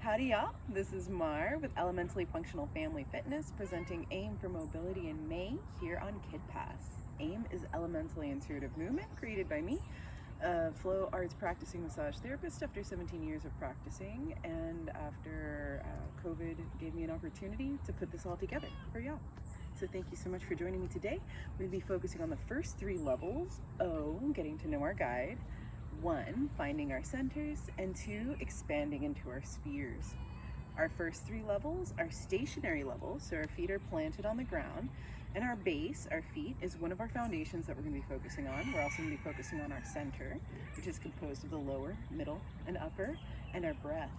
Howdy y'all, this is Mar with Elementally Functional Family Fitness presenting EIM for Mobility in May here on Kid Pass. EIM is elementally intuitive movement created by me, a flow arts practicing massage therapist after 17 years of practicing, and after COVID gave me an opportunity to put this all together for y'all. So thank you so much for joining me today. We'll be focusing on the first three levels. O, getting to know our guide. 1, finding our centers, and 2, expanding into our spheres. Our first three levels are stationary levels, so our feet are planted on the ground, and our base, our feet, is one of our foundations that we're going to be focusing on. We're also going to be focusing on our center, which is composed of the lower, middle, and upper, and our breath.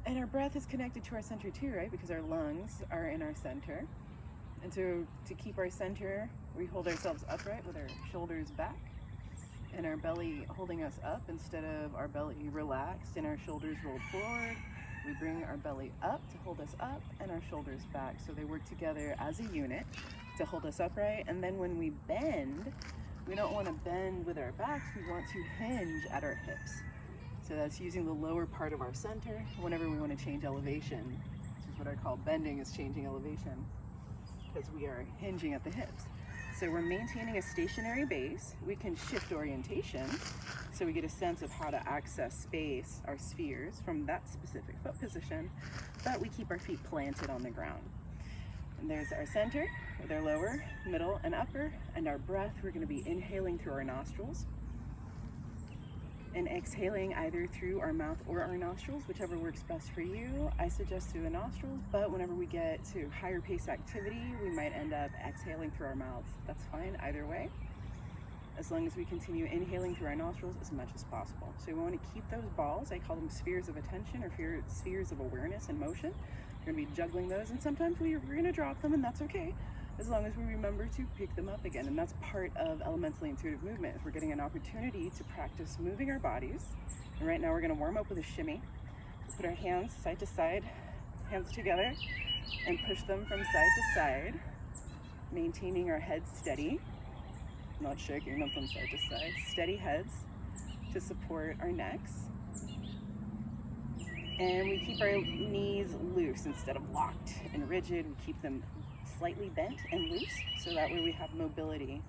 And our breath is connected to our center too, right? Because our lungs are in our center. And so to keep our center, we hold ourselves upright with our shoulders back, and our belly holding us up instead of our belly relaxed and our shoulders rolled forward. We bring our belly up to hold us up and our shoulders back, so they work together as a unit to hold us upright. And then when we bend, we don't want to bend with our backs, we want to hinge at our hips. So that's using the lower part of our center whenever we want to change elevation, which is what I call bending, is changing elevation, because we are hinging at the hips. So we're maintaining a stationary base. We can shift orientation, so we get a sense of how to access space, our spheres, from that specific foot position, but we keep our feet planted on the ground. And there's our center with our lower, middle, and upper, and our breath. We're going to be inhaling through our nostrils and exhaling either through our mouth or our nostrils, whichever works best for you. I suggest through the nostrils, but whenever we get to higher pace activity, we might end up exhaling through our mouths. That's fine either way, as long as we continue inhaling through our nostrils as much as possible. So we want to keep those balls, I call them spheres of attention or spheres of awareness and motion. We're going to be juggling those, and sometimes we're going to drop them, and that's okay, as long as we remember to pick them up again. And that's part of elementally intuitive movement, is we're getting an opportunity to practice moving our bodies. And right now we're going to warm up with a shimmy. We'll put our hands side to side, hands together, and push them from side to side, maintaining our heads steady, not shaking them from side to side. Steady heads to support our necks. And we keep our knees loose instead of locked and rigid. We keep them slightly bent and loose, so that way we have mobility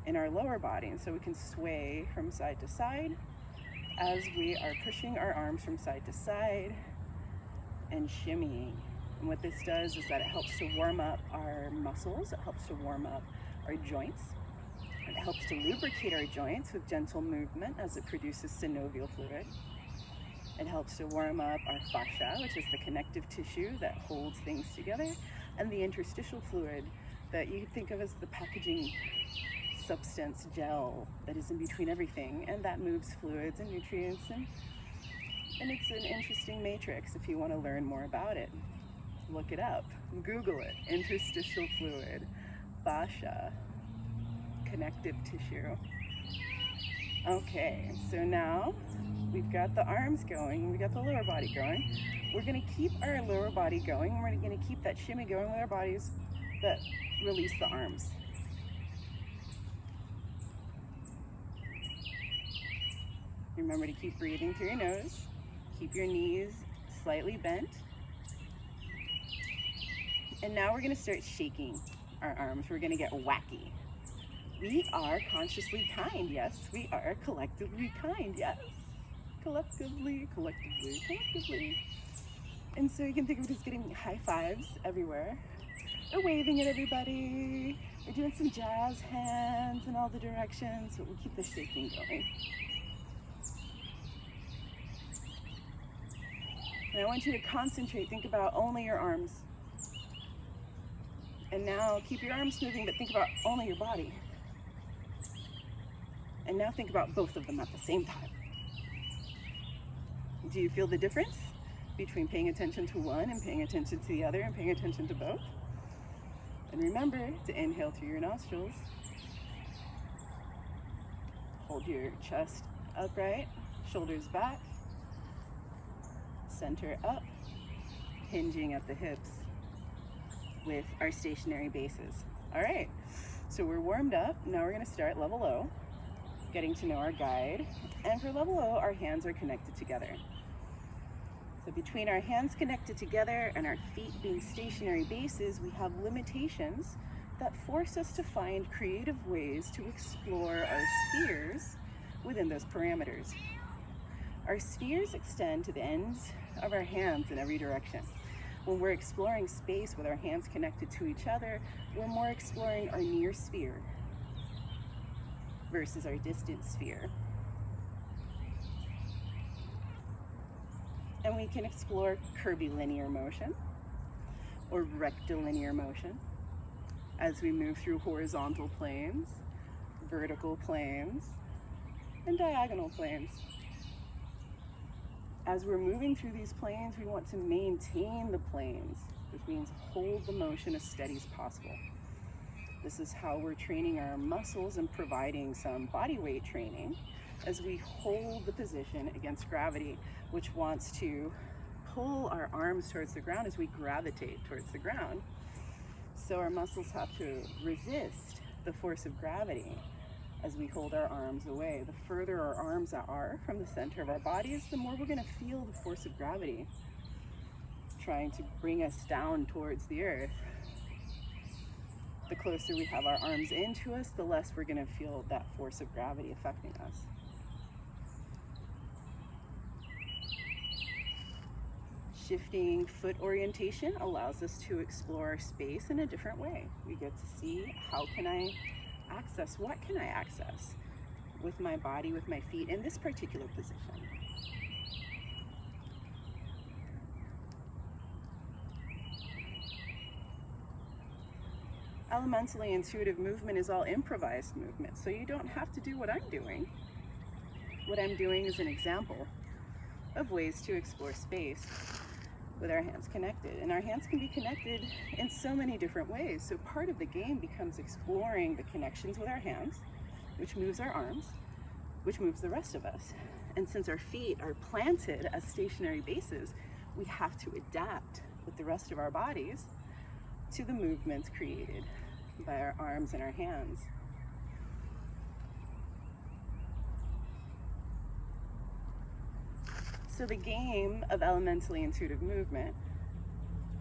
in our lower body, and so we can sway from side to side as we are pushing our arms from side to side and shimmying. And what this does is that it helps to warm up our muscles, it helps to warm up our joints, it helps to lubricate our joints with gentle movement as it produces synovial fluid. It helps to warm up our fascia, which is the connective tissue that holds things together, and the interstitial fluid that you could think of as the packaging substance gel that is in between everything, and that moves fluids and nutrients, and it's an interesting matrix. If you want to learn more about it, look it up, Google it. Interstitial fluid, fascia, connective tissue. Okay, so now we've got the arms going, we've got the lower body going. We're going to keep our lower body going, we're going to keep that shimmy going with our bodies, but release the arms. Remember to keep breathing through your nose. Keep your knees slightly bent. And now we're going to start shaking our arms. We're going to get wacky. We are consciously kind, yes. We are collectively kind, yes. Collectively. And so you can think of it as getting high fives everywhere. We're waving at everybody. We're doing some jazz hands in all the directions, but we'll keep the shaking going. And I want you to concentrate, think about only your arms. And now keep your arms moving, but think about only your body. And now think about both of them at the same time. Do you feel the difference between paying attention to one and paying attention to the other and paying attention to both? And remember to inhale through your nostrils. Hold your chest upright, shoulders back, center up, hinging at the hips with our stationary bases. All right, so we're warmed up. Now we're going to start level O, getting to know our guide. And for level O, our hands are connected together. So between our hands connected together and our feet being stationary bases, we have limitations that force us to find creative ways to explore our spheres within those parameters. Our spheres extend to the ends of our hands in every direction. When we're exploring space with our hands connected to each other, we're more exploring our near sphere versus our distant sphere. And we can explore curvilinear motion or rectilinear motion as we move through horizontal planes, vertical planes, and diagonal planes. As we're moving through these planes, we want to maintain the planes, which means hold the motion as steady as possible. This is how we're training our muscles and providing some body weight training as we hold the position against gravity, which wants to pull our arms towards the ground as we gravitate towards the ground. So our muscles have to resist the force of gravity as we hold our arms away. The further our arms are from the center of our bodies, the more we're going to feel the force of gravity trying to bring us down towards the earth. The closer we have our arms into us, the less we're going to feel that force of gravity affecting us. Shifting foot orientation allows us to explore space in a different way. We get to see how can I access, what can I access with my body, with my feet in this particular position. Elementally intuitive movement is all improvised movement, so you don't have to do what I'm doing. What I'm doing is an example of ways to explore space with our hands connected. And our hands can be connected in so many different ways. So part of the game becomes exploring the connections with our hands, which moves our arms, which moves the rest of us. And since our feet are planted as stationary bases, we have to adapt with the rest of our bodies to the movements created by our arms and our hands. So the game of elementally intuitive movement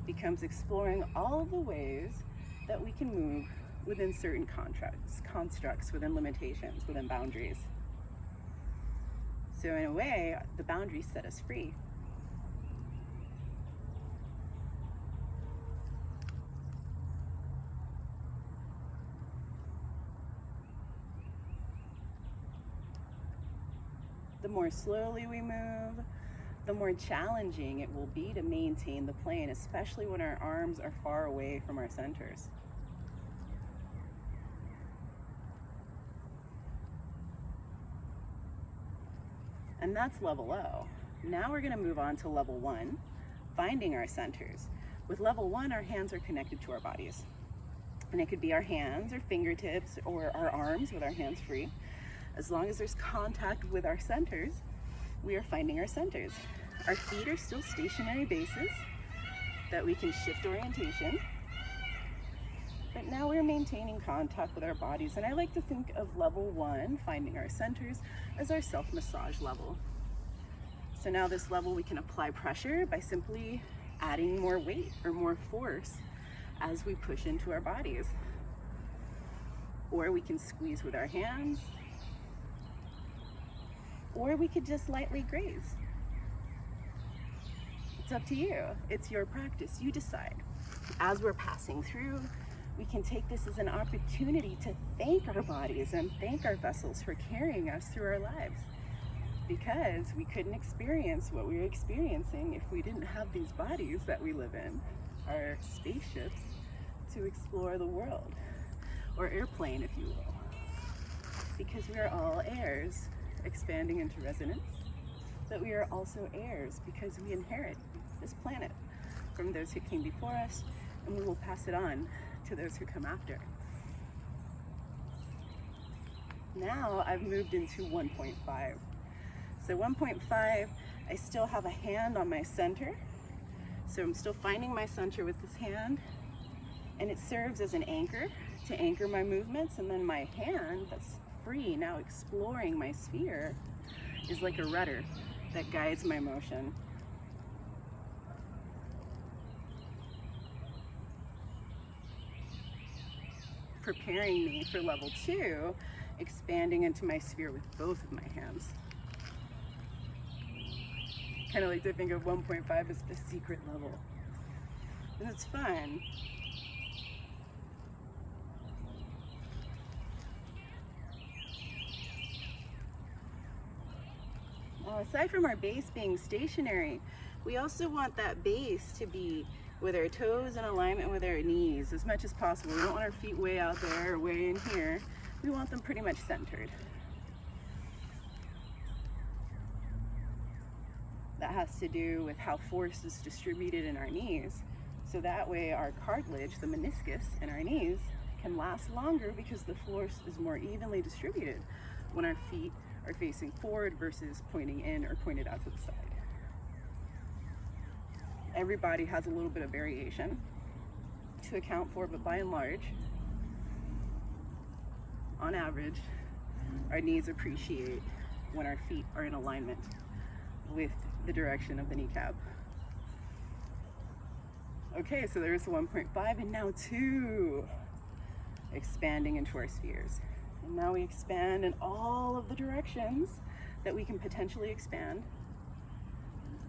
becomes exploring all of the ways that we can move within certain constructs, within limitations, within boundaries. So in a way, the boundaries set us free. The more slowly we move, the more challenging it will be to maintain the plane, especially when our arms are far away from our centers. And that's level O. Now we're going to move on to level 1, finding our centers. With level 1, our hands are connected to our bodies. And it could be our hands or fingertips or our arms with our hands free. As long as there's contact with our centers, we are finding our centers. Our feet are still stationary bases that we can shift orientation. But now we're maintaining contact with our bodies. And I like to think of level 1, finding our centers, as our self-massage level. So now this level, we can apply pressure by simply adding more weight or more force as we push into our bodies. Or we can squeeze with our hands. Or we could just lightly graze. It's up to you. It's your practice. You decide. As we're passing through, we can take this as an opportunity to thank our bodies and thank our vessels for carrying us through our lives. Because we couldn't experience what we're experiencing if we didn't have these bodies that we live in, our spaceships, to explore the world, or airplane, if you will. Because we are all heirs, expanding into resonance, but we are also heirs because we inherit this planet from those who came before us, and we will pass it on to those who come after. Now I've moved into 1.5. So 1.5, I still have a hand on my center. So I'm still finding my center with this hand, and it serves as an anchor to anchor my movements, and then my hand that's free, now exploring my sphere, is like a rudder that guides my motion. preparing me for level 2, expanding into my sphere with both of my hands. Kind of like to think of 1.5 as the secret level. And it's fun. Well, aside from our base being stationary, we also want that base to be with our toes in alignment with our knees as much as possible. We don't want our feet way out there or way in here. We want them pretty much centered. That has to do with how force is distributed in our knees. So that way our cartilage, the meniscus in our knees, can last longer because the force is more evenly distributed when our feet are facing forward versus pointing in or pointed out to the side. Everybody has a little bit of variation to account for, but by and large, on average, our knees appreciate when our feet are in alignment with the direction of the kneecap. Okay, so there's 1.5 and now 2, expanding into our spheres. And now we expand in all of the directions that we can potentially expand.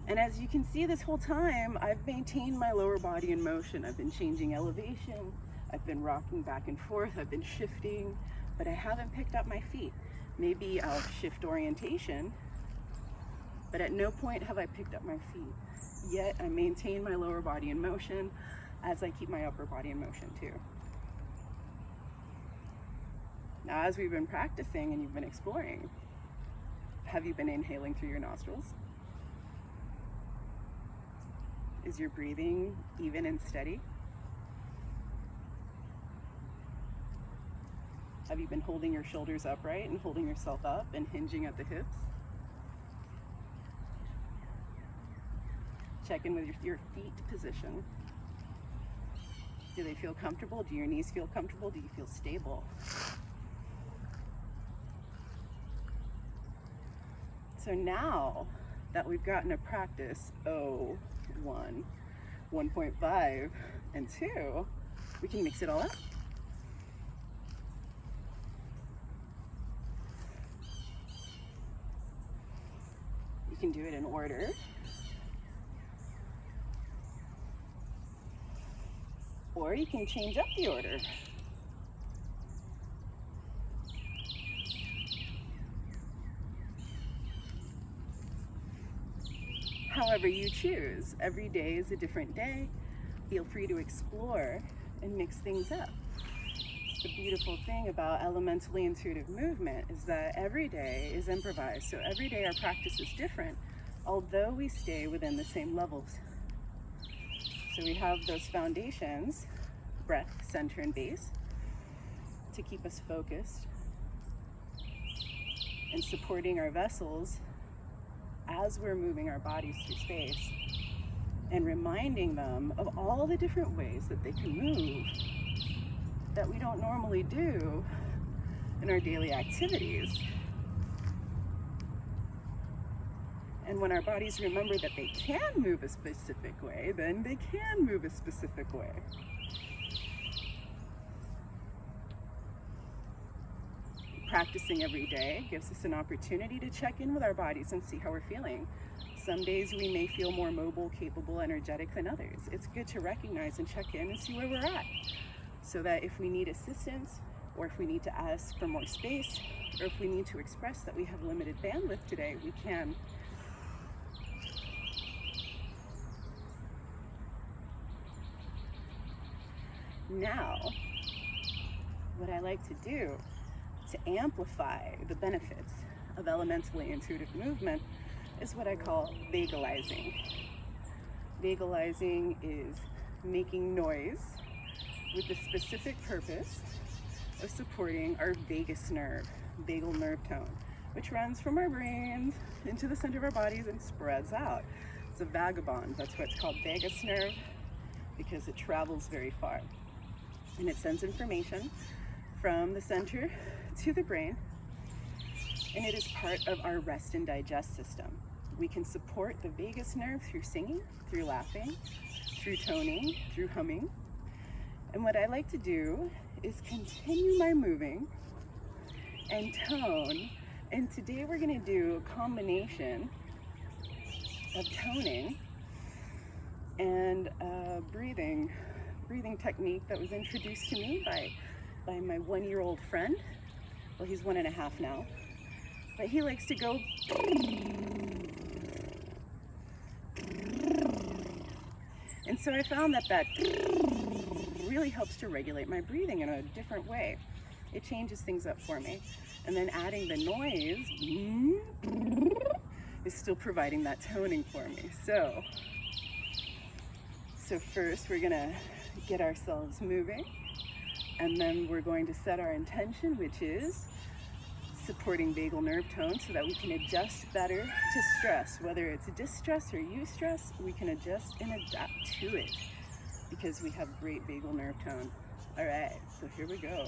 And as you can see this whole time, I've maintained my lower body in motion. I've been changing elevation, I've been rocking back and forth, I've been shifting, but I haven't picked up my feet. Maybe I'll shift orientation, but at no point have I picked up my feet. Yet I maintain my lower body in motion as I keep my upper body in motion too. Now, as we've been practicing and you've been exploring, have you been inhaling through your nostrils? Is your breathing even and steady? Have you been holding your shoulders upright and holding yourself up and hinging at the hips? Check in with your feet position. Do they feel comfortable? Do your knees feel comfortable? Do you feel stable? So now that we've gotten to practice 1, 1.5, and 2, we can mix it all up. You can do it in order. Or you can change up the order. However you choose. Every day is a different day. Feel free to explore and mix things up. The beautiful thing about elementally intuitive movement is that every day is improvised. So every day our practice is different, although we stay within the same levels. So we have those foundations, breath, center, and base, to keep us focused and supporting our vessels as we're moving our bodies through space and reminding them of all the different ways that they can move that we don't normally do in our daily activities. And when our bodies remember that they can move a specific way, then they can move a specific way. Practicing every day gives us an opportunity to check in with our bodies and see how we're feeling. Some days we may feel more mobile, capable, energetic than others. It's good to recognize and check in and see where we're at, so that if we need assistance, or if we need to ask for more space, or if we need to express that we have limited bandwidth today, we can. Now, what I like to do to amplify the benefits of elementally intuitive movement is what I call vagalizing. Vagalizing is making noise with the specific purpose of supporting our vagus nerve, vagal nerve tone, which runs from our brains into the center of our bodies and spreads out. It's a vagabond. That's why it's called vagus nerve, because it travels very far. And it sends information from the center to the brain, and it is part of our rest and digest system. We can support the vagus nerve through singing, through laughing, through toning, through humming. And what I like to do is continue my moving and tone. And today we're going to do a combination of toning and breathing technique that was introduced to me by my 1-year-old friend. Well, he's 1.5 now, but he likes to go. And so I found that really helps to regulate my breathing in a different way. It changes things up for me. And then adding the noise is still providing that toning for me. So first we're gonna get ourselves moving, and then we're going to set our intention, which is supporting vagal nerve tone so that we can adjust better to stress. Whether it's distress or eustress, we can adjust and adapt to it because we have great vagal nerve tone. All right, so here we go.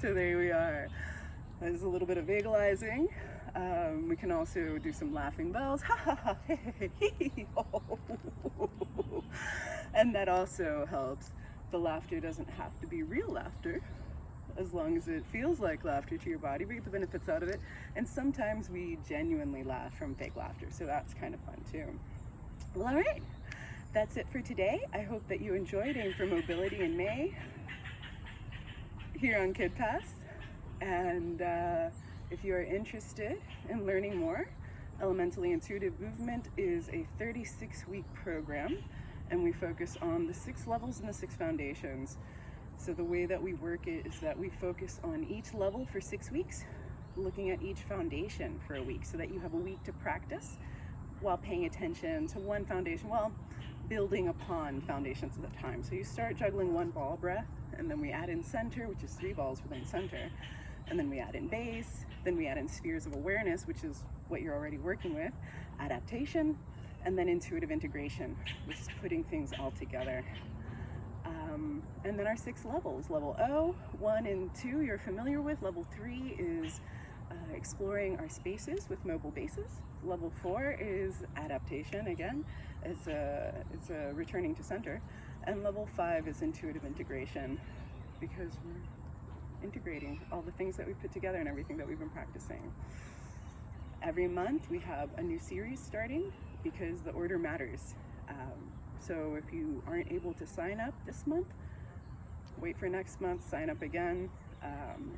So there we are. There's a little bit of vagalizing. We can also do some laughing bells. Ha ha ha, hey, hey, hey, ho. And that also helps. The laughter doesn't have to be real laughter, as long as it feels like laughter to your body. We get the benefits out of it. And sometimes we genuinely laugh from fake laughter, so that's kind of fun too. Well, all right. That's it for today. I hope that you enjoyed AIM for Mobility in May here on Kid Pass. And if you are interested in learning more, Elementally Intuitive Movement is a 36-week program, and we focus on the 6 levels and the 6 foundations. So the way that we work it is that we focus on each level for 6 weeks, looking at each foundation for a week, so that you have a week to practice while paying attention to one foundation, while building upon foundations at a time. So you start juggling 1 ball breath, and then we add in center, which is 3 balls within center. And then we add in base, then we add in spheres of awareness, which is what you're already working with, adaptation, and then intuitive integration, which is putting things all together. And then our 6 levels. Level O, 1 and 2 you're familiar with. Level 3 is exploring our spaces with mobile bases. Level 4 is adaptation, again. It's a returning to center. And level 5 is intuitive integration, because we're integrating all the things that we put together and everything that we've been practicing. Every month we have a new series starting, because the order matters. So if you aren't able to sign up this month, wait for next month, sign up again,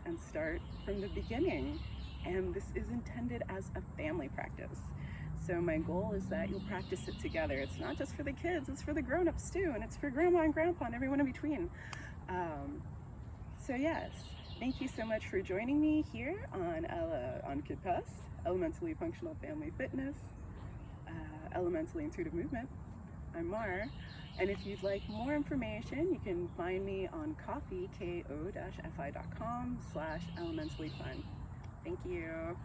and start from the beginning. And this is intended as a family practice. So my goal is that you'll practice it together. It's not just for the kids, it's for the grown-ups too, and it's for grandma and grandpa and everyone in between. So yes, thank you so much for joining me here on Kid Pass, Elementally Functional Family Fitness, Elementally Intuitive Movement. I'm Mar, and if you'd like more information, you can find me on ko-fi.com/elementallyfun. Thank you.